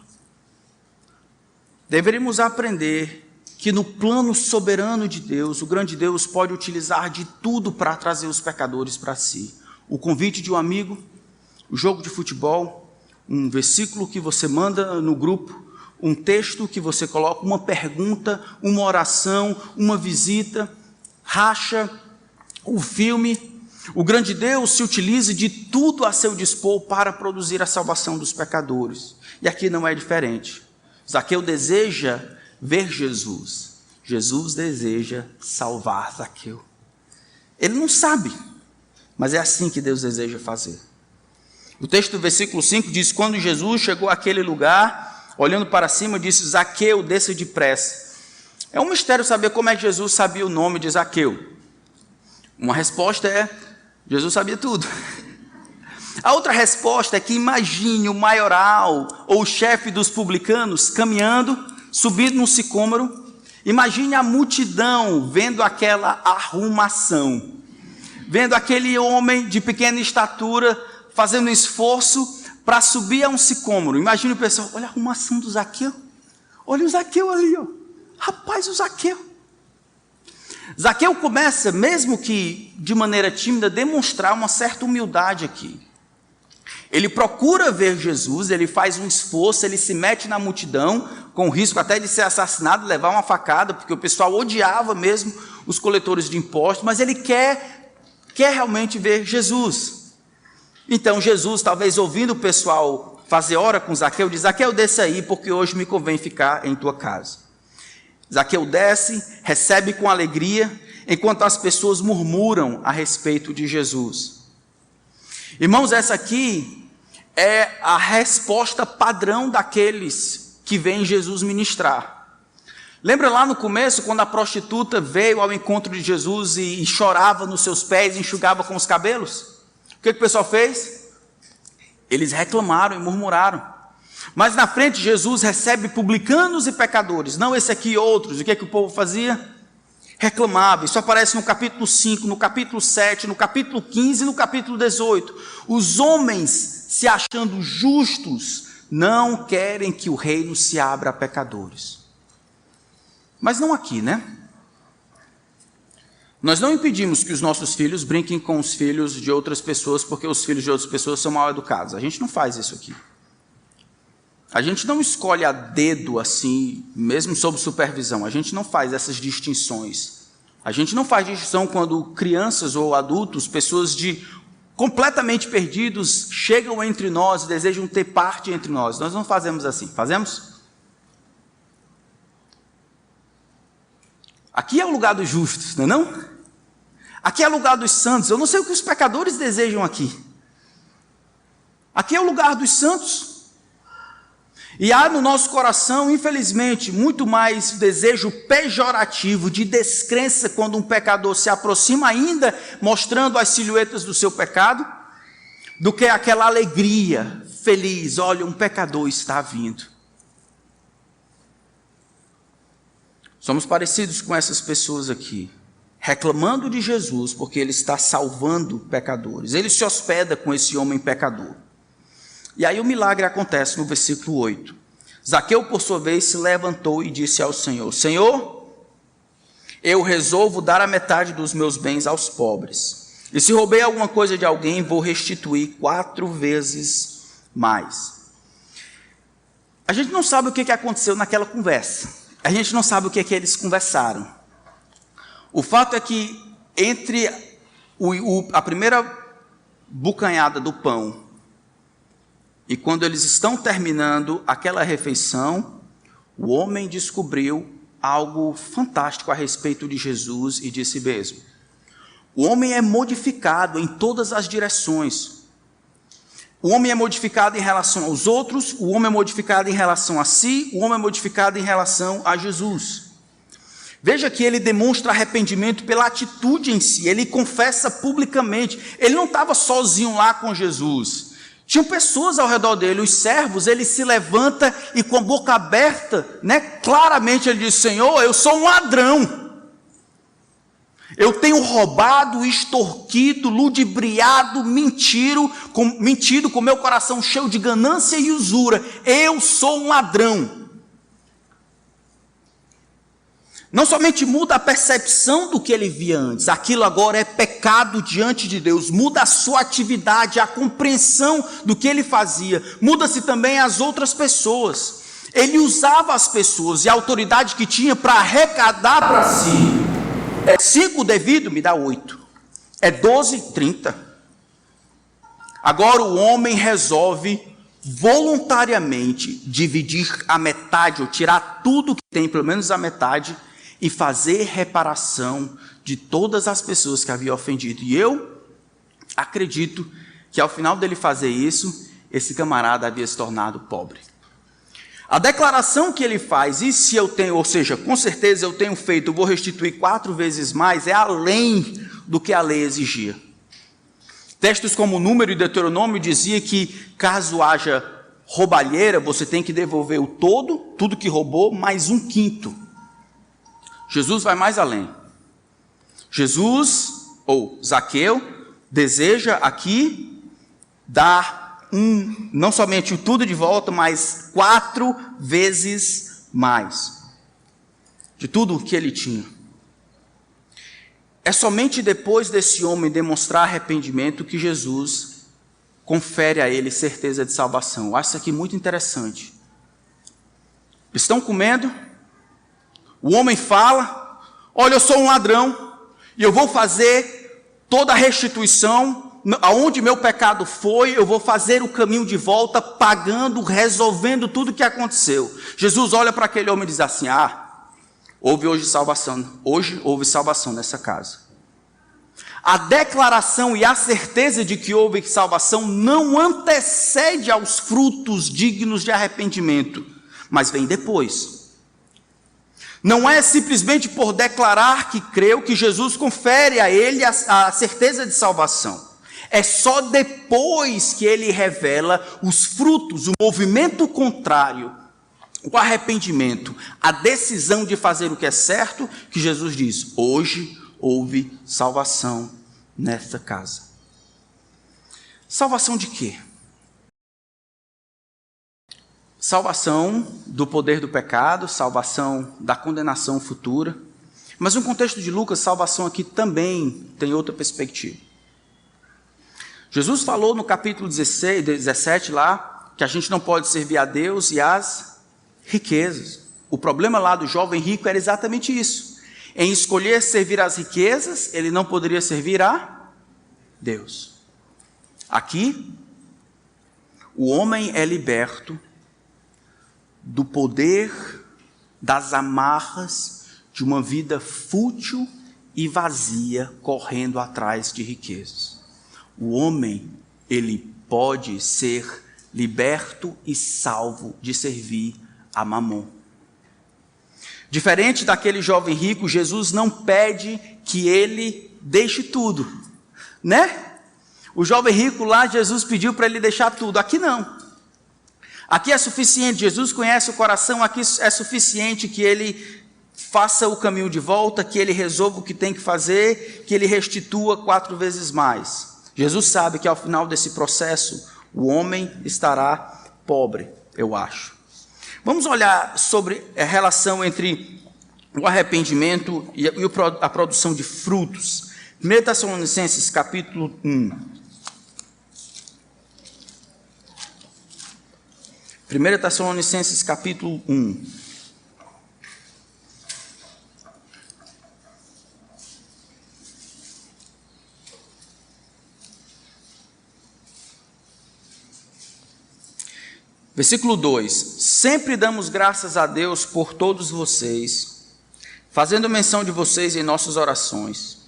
Deveríamos aprender que no plano soberano de Deus, o grande Deus pode utilizar de tudo para trazer os pecadores para si. O convite de um amigo, o jogo de futebol, um versículo que você manda no grupo, um texto que você coloca, uma pergunta, uma oração, uma visita, racha, o filme. O grande Deus se utiliza de tudo a seu dispor para produzir a salvação dos pecadores. E aqui não é diferente. Zaqueu deseja ver Jesus. Jesus deseja salvar Zaqueu. Ele não sabe, mas é assim que Deus deseja fazer. O texto do versículo 5 diz: quando Jesus chegou àquele lugar, olhando para cima, disse: Zaqueu, desça depressa. É um mistério saber como é que Jesus sabia o nome de Zaqueu. Uma resposta é: Jesus sabia tudo. A outra resposta é que imagine o maioral ou o chefe dos publicanos caminhando, subindo num sicômoro. Imagine a multidão vendo aquela arrumação, vendo aquele homem de pequena estatura fazendo um esforço para subir a um sicômoro. Imagine o pessoal: olha a arrumação do Zaqueu, olha o Zaqueu ali, ó. Rapaz, o Zaqueu. Zaqueu começa, mesmo que de maneira tímida, a demonstrar uma certa humildade aqui. Ele procura ver Jesus, ele faz um esforço, ele se mete na multidão, com o risco até de ser assassinado, levar uma facada, porque o pessoal odiava mesmo os coletores de impostos, mas ele quer realmente ver Jesus. Então Jesus, talvez ouvindo o pessoal fazer hora com Zaqueu, diz: Zaqueu, desce aí, porque hoje me convém ficar em tua casa. Zaqueu desce, recebe com alegria, enquanto as pessoas murmuram a respeito de Jesus. Irmãos, essa aqui é a resposta padrão daqueles que veem Jesus ministrar. Lembra lá no começo, quando a prostituta veio ao encontro de Jesus e chorava nos seus pés, e enxugava com os cabelos? O que o pessoal fez? Eles reclamaram e murmuraram. Mas na frente Jesus recebe publicanos e pecadores, não esse aqui e outros. O que o povo fazia? Reclamava. Isso aparece no capítulo 5, no capítulo 7, no capítulo 15 e no capítulo 18. Os homens, se achando justos, não querem que o reino se abra a pecadores. Mas não aqui, né? Nós não impedimos que os nossos filhos brinquem com os filhos de outras pessoas, porque os filhos de outras pessoas são mal educados. A gente não faz isso aqui. A gente não escolhe a dedo assim, mesmo sob supervisão. A gente não faz essas distinções. A gente não faz distinção quando crianças ou adultos, pessoas completamente perdidos, chegam entre nós e desejam ter parte entre nós. Nós não fazemos assim. Fazemos? Aqui é o lugar dos justos, não é não? Aqui é o lugar dos santos. Eu não sei o que os pecadores desejam aqui. Aqui é o lugar dos santos. E há no nosso coração, infelizmente, muito mais desejo pejorativo, de descrença, quando um pecador se aproxima ainda, mostrando as silhuetas do seu pecado, do que aquela alegria feliz. Olha, um pecador está vindo. Somos parecidos com essas pessoas aqui, reclamando de Jesus, porque ele está salvando pecadores. Ele se hospeda com esse homem pecador. E aí o milagre acontece no versículo 8. Zaqueu, por sua vez, se levantou e disse ao Senhor: Senhor, eu resolvo dar a metade dos meus bens aos pobres. E se roubei alguma coisa de alguém, vou restituir 4 vezes mais. A gente não sabe o que aconteceu naquela conversa. A gente não sabe o que eles conversaram. O fato é que entre a primeira bucanhada do pão e quando eles estão terminando aquela refeição, o homem descobriu algo fantástico a respeito de Jesus e de si mesmo. O homem é modificado em todas as direções. O homem é modificado em relação aos outros, o homem é modificado em relação a si, o homem é modificado em relação a Jesus. Veja que ele demonstra arrependimento pela atitude em si, ele confessa publicamente. Ele não estava sozinho lá com Jesus. Tinham pessoas ao redor dele, os servos. Ele se levanta e com a boca aberta, claramente ele diz: Senhor, eu sou um ladrão. Eu tenho roubado, extorquido, ludibriado, mentido com meu coração cheio de ganância e usura. Eu sou um ladrão. Não somente muda a percepção do que ele via antes, aquilo agora é pecado diante de Deus, muda a sua atividade, a compreensão do que ele fazia, muda-se também as outras pessoas. Ele usava as pessoas e a autoridade que tinha para arrecadar para si. 5 devido, me dá 8. 12, 30. Agora o homem resolve voluntariamente dividir a metade, ou tirar tudo que tem, pelo menos a metade, e fazer reparação de todas as pessoas que havia ofendido. E eu acredito que ao final dele fazer isso, esse camarada havia se tornado pobre. A declaração que ele faz, e se eu tenho, ou seja, com certeza eu tenho feito, eu vou restituir 4 vezes mais, é além do que a lei exigia. Textos como Número e Deuteronômio dizia que caso haja roubalheira, você tem que devolver o todo, tudo que roubou, mais 1/5. Jesus vai mais além. Jesus, ou Zaqueu, deseja aqui dar não somente o tudo de volta, mas 4 vezes mais de tudo o que ele tinha. É somente depois desse homem demonstrar arrependimento que Jesus confere a ele certeza de salvação. Eu acho isso aqui muito interessante. Estão comendo, o homem fala: olha, eu sou um ladrão e eu vou fazer toda a restituição. Aonde meu pecado foi, eu vou fazer o caminho de volta, pagando, resolvendo tudo o que aconteceu. Jesus olha para aquele homem e diz assim: houve hoje houve salvação nessa casa. A declaração e a certeza de que houve salvação não antecede aos frutos dignos de arrependimento, mas vem depois. Não é simplesmente por declarar que creu que Jesus confere a ele a certeza de salvação. É só depois que ele revela os frutos, o movimento contrário, o arrependimento, a decisão de fazer o que é certo, que Jesus diz: hoje houve salvação nesta casa. Salvação de quê? Salvação do poder do pecado, salvação da condenação futura. Mas no contexto de Lucas, salvação aqui também tem outra perspectiva. Jesus falou no capítulo 17 lá, que a gente não pode servir a Deus e às riquezas. O problema lá do jovem rico era exatamente isso. Em escolher servir às riquezas, ele não poderia servir a Deus. Aqui, o homem é liberto do poder das amarras de uma vida fútil e vazia, correndo atrás de riquezas. O homem, ele pode ser liberto e salvo de servir a Mamon. Diferente daquele jovem rico, Jesus não pede que ele deixe tudo, né? O jovem rico lá, Jesus pediu para ele deixar tudo. Aqui não. Aqui é suficiente, Jesus conhece o coração, aqui é suficiente que ele faça o caminho de volta, que ele resolva o que tem que fazer, que ele restitua 4 vezes mais. Jesus sabe que ao final desse processo, o homem estará pobre, eu acho. Vamos olhar sobre a relação entre o arrependimento e a produção de frutos. 1 Tessalonicenses capítulo 1. 1 Tessalonicenses capítulo 1. Versículo 2: sempre damos graças a Deus por todos vocês, fazendo menção de vocês em nossas orações,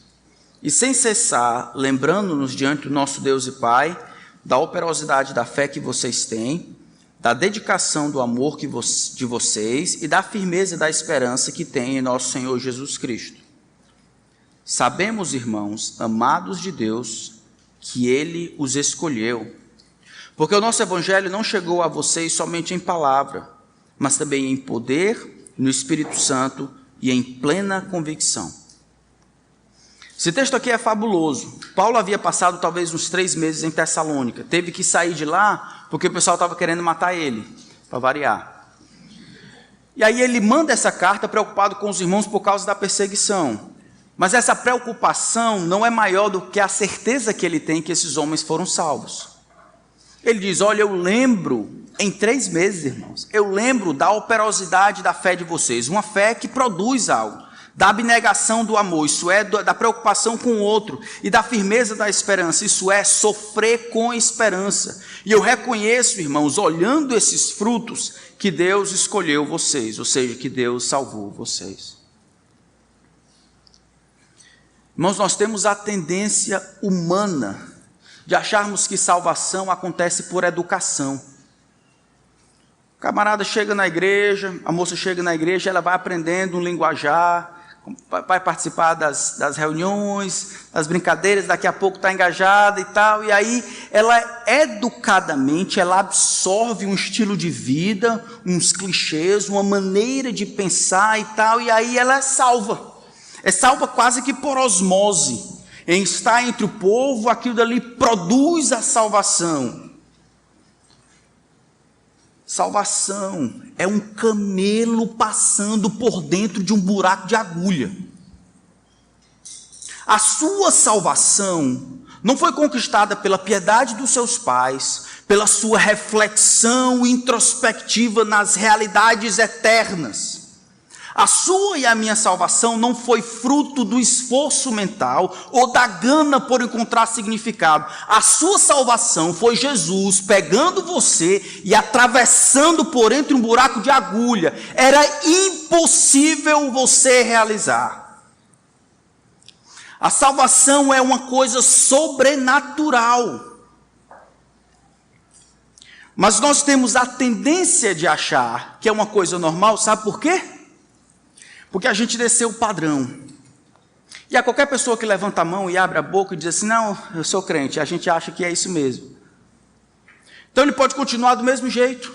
e sem cessar, lembrando-nos diante do nosso Deus e Pai, da operosidade da fé que vocês têm, da dedicação do amor de vocês e da firmeza da esperança que têm em nosso Senhor Jesus Cristo. Sabemos, irmãos, amados de Deus, que Ele os escolheu, porque o nosso Evangelho não chegou a vocês somente em palavra, mas também em poder, no Espírito Santo e em plena convicção. Esse texto aqui é fabuloso. Paulo havia passado talvez uns 3 meses em Tessalônica, teve que sair de lá porque o pessoal estava querendo matar ele, para variar. E aí ele manda essa carta preocupado com os irmãos por causa da perseguição. Mas essa preocupação não é maior do que a certeza que ele tem que esses homens foram salvos. Ele diz: olha, eu lembro, em 3 meses, irmãos, eu lembro da operosidade da fé de vocês, uma fé que produz algo, da abnegação do amor, isso é, da preocupação com o outro, e da firmeza da esperança, isso é, sofrer com esperança. E eu reconheço, irmãos, olhando esses frutos, que Deus escolheu vocês, ou seja, que Deus salvou vocês. Irmãos, nós temos a tendência humana de acharmos que salvação acontece por educação. O camarada chega na igreja, a moça chega na igreja, ela vai aprendendo um linguajar, vai participar das reuniões, das brincadeiras, daqui a pouco está engajada e tal, e aí ela educadamente, ela absorve um estilo de vida, uns clichês, uma maneira de pensar e tal, e aí ela é salva quase que por osmose, em estar entre o povo, aquilo dali produz a salvação. Salvação é um camelo passando por dentro de um buraco de agulha. A sua salvação não foi conquistada pela piedade dos seus pais, pela sua reflexão introspectiva nas realidades eternas. A sua e a minha salvação não foi fruto do esforço mental ou da gana por encontrar significado. A sua salvação foi Jesus pegando você e atravessando por entre um buraco de agulha. Era impossível você realizar. A salvação é uma coisa sobrenatural. Mas nós temos a tendência de achar que é uma coisa normal, sabe por quê? Porque a gente desceu o padrão. E a qualquer pessoa que levanta a mão e abre a boca e diz assim, não, eu sou crente, a gente acha que é isso mesmo. Então ele pode continuar do mesmo jeito,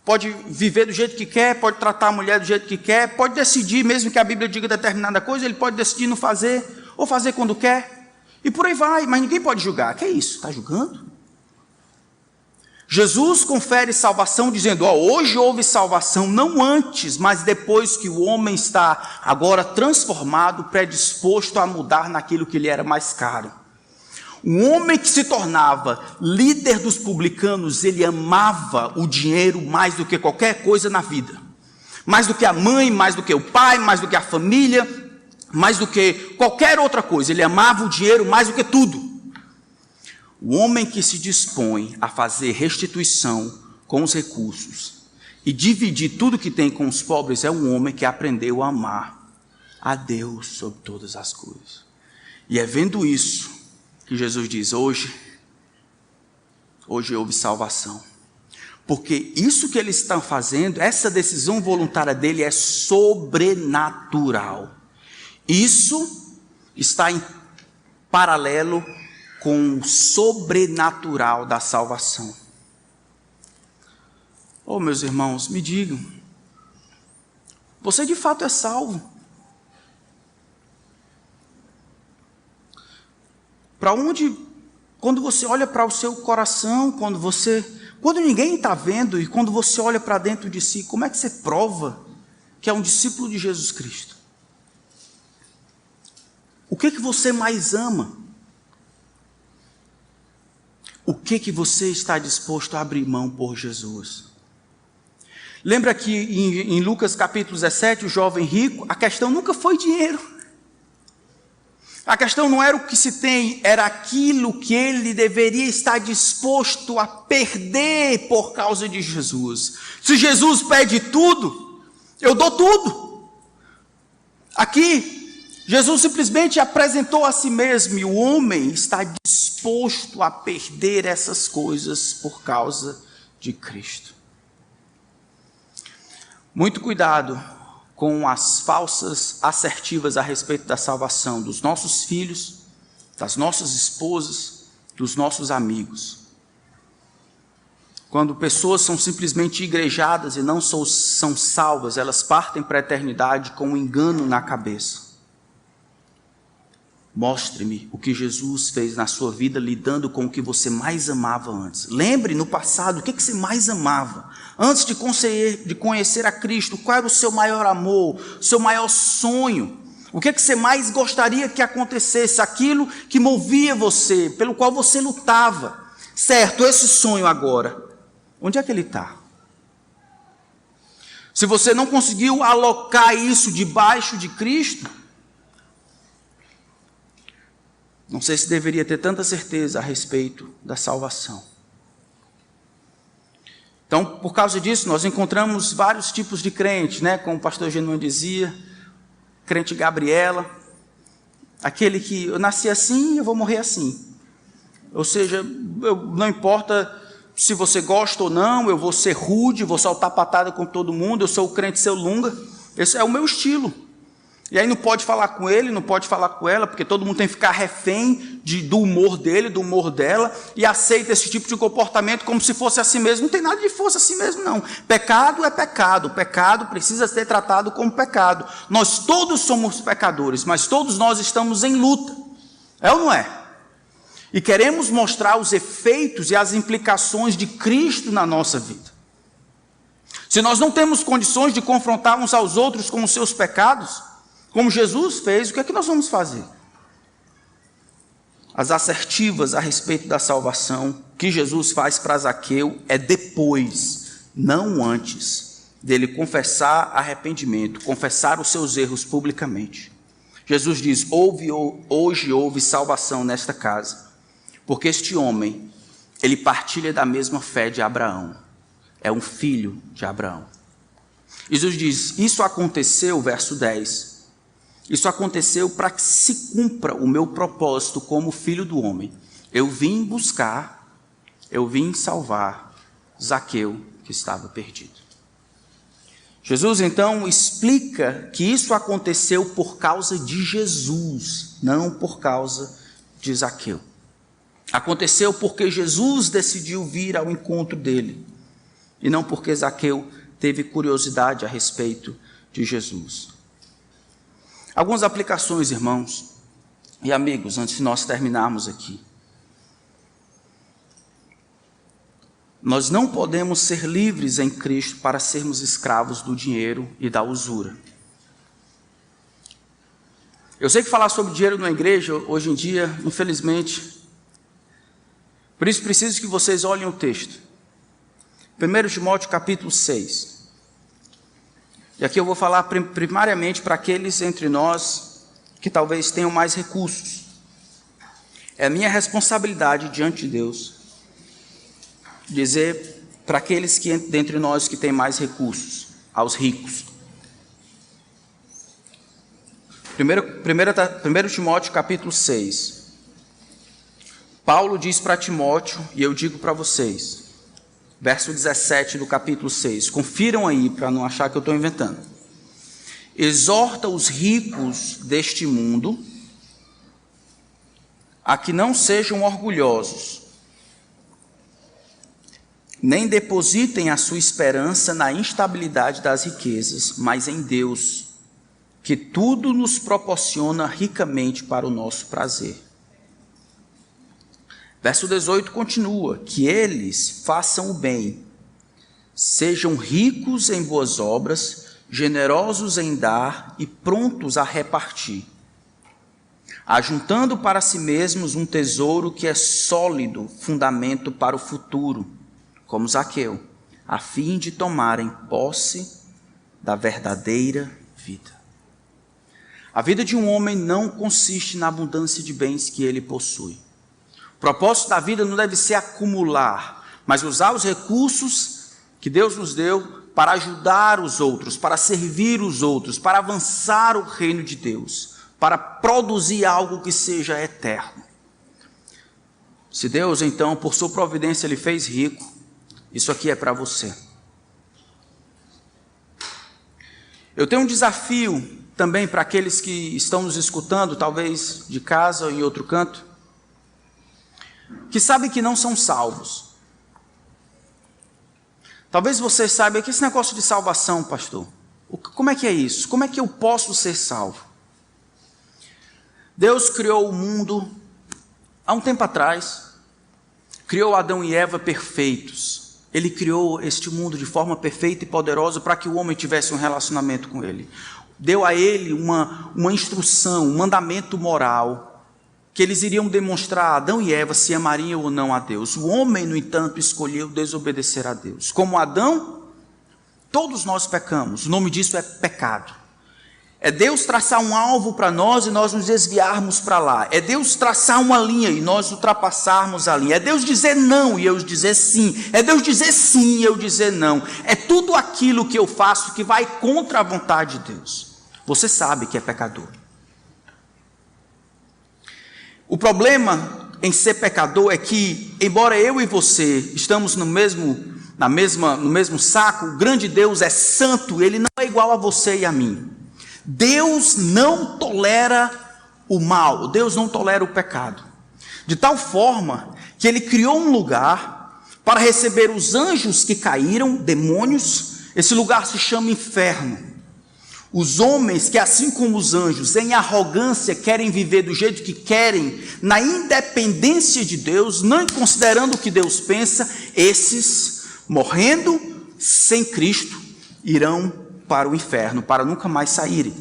pode viver do jeito que quer, pode tratar a mulher do jeito que quer, pode decidir, mesmo que a Bíblia diga determinada coisa, ele pode decidir não fazer, ou fazer quando quer, e por aí vai, mas ninguém pode julgar. Que é isso? Está julgando? Jesus confere salvação dizendo, hoje houve salvação, não antes, mas depois que o homem está agora transformado, predisposto a mudar naquilo que lhe era mais caro. Um homem que se tornava líder dos publicanos, ele amava o dinheiro mais do que qualquer coisa na vida. Mais do que a mãe, mais do que o pai, mais do que a família, mais do que qualquer outra coisa. Ele amava o dinheiro mais do que tudo. O homem que se dispõe a fazer restituição com os recursos e dividir tudo que tem com os pobres é um homem que aprendeu a amar a Deus sobre todas as coisas. E é vendo isso que Jesus diz, hoje houve salvação. Porque isso que eles estão fazendo, essa decisão voluntária dele é sobrenatural. Isso está em paralelo com o sobrenatural da salvação. Oh, meus irmãos, me digam, você de fato é salvo? Para onde, quando você olha para o seu coração, quando ninguém está vendo e quando você olha para dentro de si, como é que você prova que é um discípulo de Jesus Cristo? O que você mais ama? O que você está disposto a abrir mão por Jesus? Lembra que em Lucas capítulo 17, o jovem rico, a questão nunca foi dinheiro. A questão não era o que se tem, era aquilo que ele deveria estar disposto a perder por causa de Jesus. Se Jesus pede tudo, eu dou tudo. Aqui, Jesus simplesmente apresentou a si mesmo e o homem está disposto a perder essas coisas por causa de Cristo. Muito cuidado com as falsas assertivas a respeito da salvação dos nossos filhos, das nossas esposas, dos nossos amigos. Quando pessoas são simplesmente igrejadas e não são salvas, elas partem para a eternidade com um engano na cabeça. Mostre-me o que Jesus fez na sua vida lidando com o que você mais amava antes. Lembre no passado o que você mais amava. Antes de conhecer a Cristo, qual era o seu maior amor, o seu maior sonho? O que você mais gostaria que acontecesse? Aquilo que movia você, pelo qual você lutava. Certo, esse sonho agora, onde é que ele está? Se você não conseguiu alocar isso debaixo de Cristo, não sei se deveria ter tanta certeza a respeito da salvação. Então, por causa disso, nós encontramos vários tipos de crente, né? Como o pastor Genuíno dizia, crente Gabriela, aquele que eu nasci assim e eu vou morrer assim. Ou seja, não importa se você gosta ou não, eu vou ser rude, vou soltar patada com todo mundo, eu sou o crente seu lunga, esse é o meu estilo. E aí não pode falar com ele, não pode falar com ela, porque todo mundo tem que ficar refém do humor dele, do humor dela, e aceita esse tipo de comportamento como se fosse assim mesmo. Não tem nada de fosse assim mesmo, não. Pecado é pecado, o pecado precisa ser tratado como pecado. Nós todos somos pecadores, mas todos nós estamos em luta. É ou não é? E queremos mostrar os efeitos e as implicações de Cristo na nossa vida. Se nós não temos condições de confrontar uns aos outros com os seus pecados, como Jesus fez, o que é que nós vamos fazer? As assertivas a respeito da salvação que Jesus faz para Zaqueu é depois, não antes, dele confessar arrependimento, confessar os seus erros publicamente. Jesus diz, hoje houve salvação nesta casa, porque este homem, ele partilha da mesma fé de Abraão, é um filho de Abraão. Jesus diz, isso aconteceu, verso 10, isso aconteceu para que se cumpra o meu propósito como filho do homem. Eu vim salvar Zaqueu que estava perdido. Jesus então explica que isso aconteceu por causa de Jesus, não por causa de Zaqueu. Aconteceu porque Jesus decidiu vir ao encontro dele, e não porque Zaqueu teve curiosidade a respeito de Jesus. Algumas aplicações, irmãos e amigos, antes de nós terminarmos aqui. Nós não podemos ser livres em Cristo para sermos escravos do dinheiro e da usura. Eu sei que falar sobre dinheiro na igreja, hoje em dia, infelizmente, por isso preciso que vocês olhem o texto. 1 Timóteo capítulo 6. E aqui eu vou falar primariamente para aqueles entre nós que talvez tenham mais recursos. É a minha responsabilidade diante de Deus dizer para aqueles que dentre nós que têm mais recursos, aos ricos. 1 Timóteo capítulo 6. Paulo diz para Timóteo, e eu digo para vocês, verso 17 do capítulo 6, confiram aí para não achar que eu estou inventando. Exorta os ricos deste mundo a que não sejam orgulhosos, nem depositem a sua esperança na instabilidade das riquezas, mas em Deus, que tudo nos proporciona ricamente para o nosso prazer. Verso 18 continua, que eles façam o bem, sejam ricos em boas obras, generosos em dar e prontos a repartir, ajuntando para si mesmos um tesouro que é sólido fundamento para o futuro, como Zaqueu, a fim de tomarem posse da verdadeira vida. A vida de um homem não consiste na abundância de bens que ele possui. O propósito da vida não deve ser acumular, mas usar os recursos que Deus nos deu para ajudar os outros, para servir os outros, para avançar o reino de Deus, para produzir algo que seja eterno. Se Deus, então, por sua providência, lhe fez rico, isso aqui é para você. Eu tenho um desafio também para aqueles que estão nos escutando, talvez de casa ou em outro canto, que sabem que não são salvos. Talvez você saiba que esse negócio de salvação, pastor, como é que é isso? Como é que eu posso ser salvo? Deus criou o mundo há um tempo atrás, criou Adão e Eva perfeitos. Ele criou este mundo de forma perfeita e poderosa para que o homem tivesse um relacionamento com ele. Deu a ele uma instrução, um mandamento moral, que eles iriam demonstrar a Adão e Eva se amariam ou não a Deus. O homem, no entanto, escolheu desobedecer a Deus. Como Adão, todos nós pecamos. O nome disso é pecado. É Deus traçar um alvo para nós e nós nos desviarmos para lá. É Deus traçar uma linha e nós ultrapassarmos a linha. É Deus dizer não e eu dizer sim. É Deus dizer sim e eu dizer não. É tudo aquilo que eu faço que vai contra a vontade de Deus. Você sabe que é pecador. O problema em ser pecador é que, embora eu e você estamos no mesmo saco, o grande Deus é santo, ele não é igual a você e a mim. Deus não tolera o mal, Deus não tolera o pecado, de tal forma que ele criou um lugar para receber os anjos que caíram, demônios. Esse lugar se chama inferno. Os homens que, assim como os anjos, em arrogância querem viver do jeito que querem, na independência de Deus, não considerando o que Deus pensa, esses, morrendo sem Cristo, irão para o inferno, para nunca mais saírem.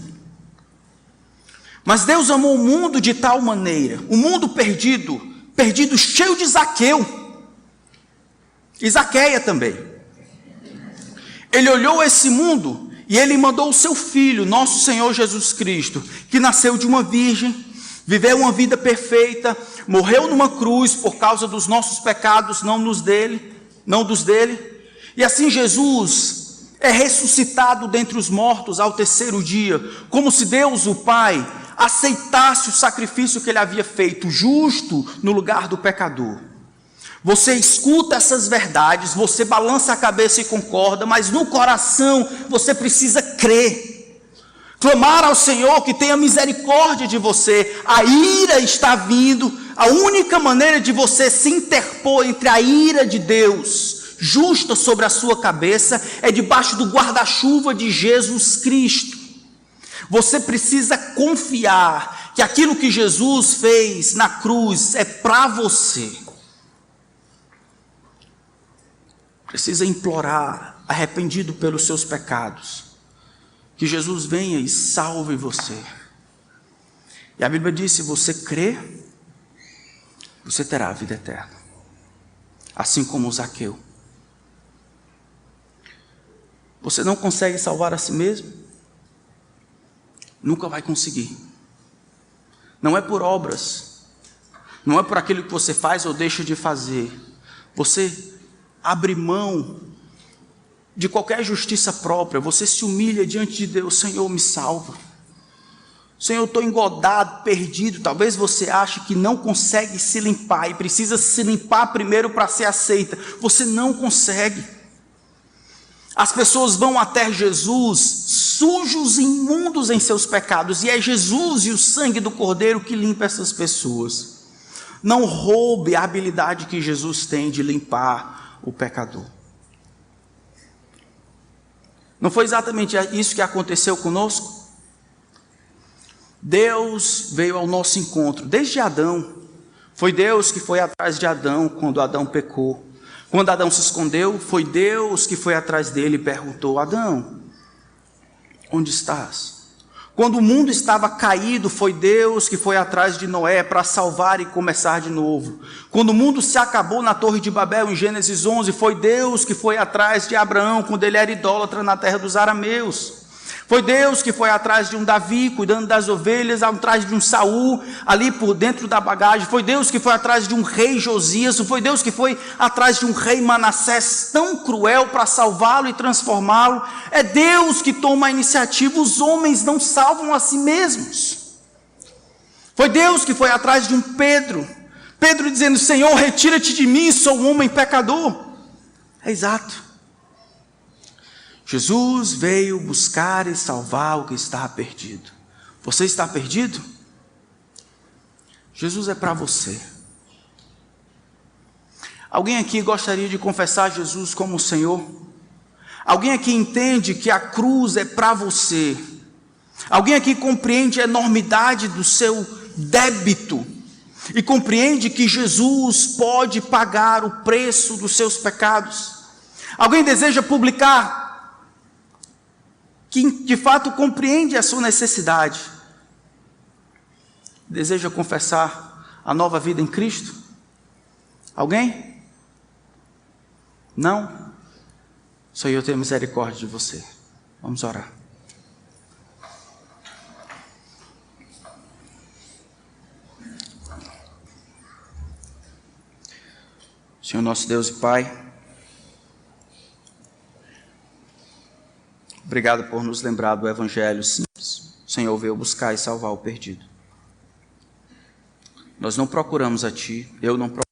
Mas Deus amou o mundo de tal maneira, o mundo perdido cheio de Zaqueu, e Zaqueia também. Ele olhou esse mundo e ele mandou o seu Filho, nosso Senhor Jesus Cristo, que nasceu de uma virgem, viveu uma vida perfeita, morreu numa cruz por causa dos nossos pecados, não dos dele, e assim Jesus é ressuscitado dentre os mortos ao terceiro dia, como se Deus, o Pai, aceitasse o sacrifício que ele havia feito, justo no lugar do pecador. Você escuta essas verdades, você balança a cabeça e concorda, mas no coração você precisa crer. Clamar ao Senhor que tenha misericórdia de você. A ira está vindo. A única maneira de você se interpor entre a ira de Deus, justa sobre a sua cabeça, é debaixo do guarda-chuva de Jesus Cristo. Você precisa confiar que aquilo que Jesus fez na cruz é para você. Precisa implorar, arrependido pelos seus pecados, que Jesus venha e salve você. E a Bíblia diz: se você crer, você terá a vida eterna, assim como Zaqueu. Você não consegue salvar a si mesmo? Nunca vai conseguir. Não é por obras, não é por aquilo que você faz ou deixa de fazer. Você abre mão de qualquer justiça própria, você se humilha diante de Deus. Senhor, me salva. Senhor, eu estou engodado, perdido. Talvez você ache que não consegue se limpar e precisa se limpar primeiro para ser aceita. Você não consegue. As pessoas vão até Jesus sujos e imundos em seus pecados, e é Jesus e o sangue do Cordeiro que limpa essas pessoas. Não roube a habilidade que Jesus tem de limpar o pecador. Não foi exatamente isso que aconteceu conosco? Deus veio ao nosso encontro desde Adão. Foi Deus que foi atrás de Adão quando Adão pecou. Quando Adão se escondeu, foi Deus que foi atrás dele e perguntou: Adão, onde estás? Quando o mundo estava caído, foi Deus que foi atrás de Noé para salvar e começar de novo. Quando o mundo se acabou na Torre de Babel, em Gênesis 11, foi Deus que foi atrás de Abraão, quando ele era idólatra na terra dos arameus. Foi Deus que foi atrás de um Davi, cuidando das ovelhas, atrás de um Saul, ali por dentro da bagagem. Foi Deus que foi atrás de um rei Josias. Foi Deus que foi atrás de um rei Manassés, tão cruel, para salvá-lo e transformá-lo. É Deus que toma a iniciativa. Os homens não salvam a si mesmos. Foi Deus que foi atrás de um Pedro. Pedro dizendo: Senhor, retira-te de mim, sou um homem pecador. É exato. Jesus veio buscar e salvar o que está perdido. Você está perdido? Jesus é para você. Alguém aqui gostaria de confessar Jesus como Senhor? Alguém aqui entende que a cruz é para você? Alguém aqui compreende a enormidade do seu débito e compreende que Jesus pode pagar o preço dos seus pecados? Alguém deseja publicar que de fato compreende a sua necessidade, deseja confessar a nova vida em Cristo? Alguém? Não? Senhor, tenha misericórdia de você. Vamos orar. Senhor nosso Deus e Pai, obrigado por nos lembrar do Evangelho simples. O Senhor veio buscar e salvar o perdido. Nós não procuramos a Ti, eu não procurei.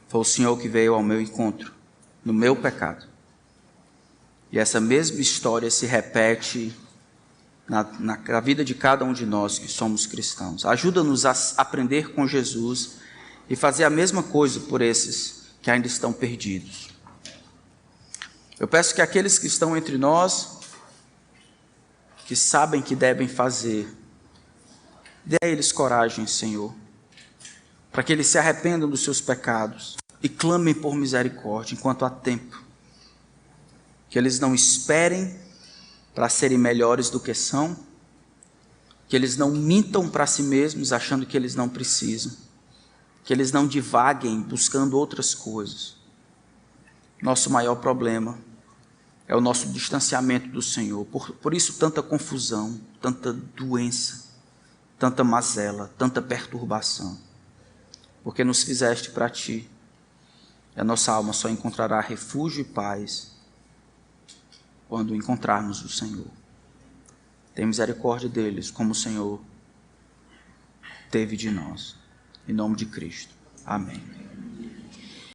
Foi o Senhor que veio ao meu encontro, no meu pecado. E essa mesma história se repete na vida de cada um de nós que somos cristãos. Ajuda-nos a aprender com Jesus e fazer a mesma coisa por esses que ainda estão perdidos. Eu peço que aqueles que estão entre nós, que sabem que devem fazer, dê a eles coragem, Senhor, para que eles se arrependam dos seus pecados e clamem por misericórdia enquanto há tempo. Que eles não esperem para serem melhores do que são, que eles não mintam para si mesmos achando que eles não precisam, que eles não divaguem buscando outras coisas. Nosso maior problema é o nosso distanciamento do Senhor. Por isso tanta confusão, tanta doença, tanta mazela, tanta perturbação. Porque nos fizeste para Ti. E a nossa alma só encontrará refúgio e paz quando encontrarmos o Senhor. Tem misericórdia deles, como o Senhor teve de nós. Em nome de Cristo. Amém.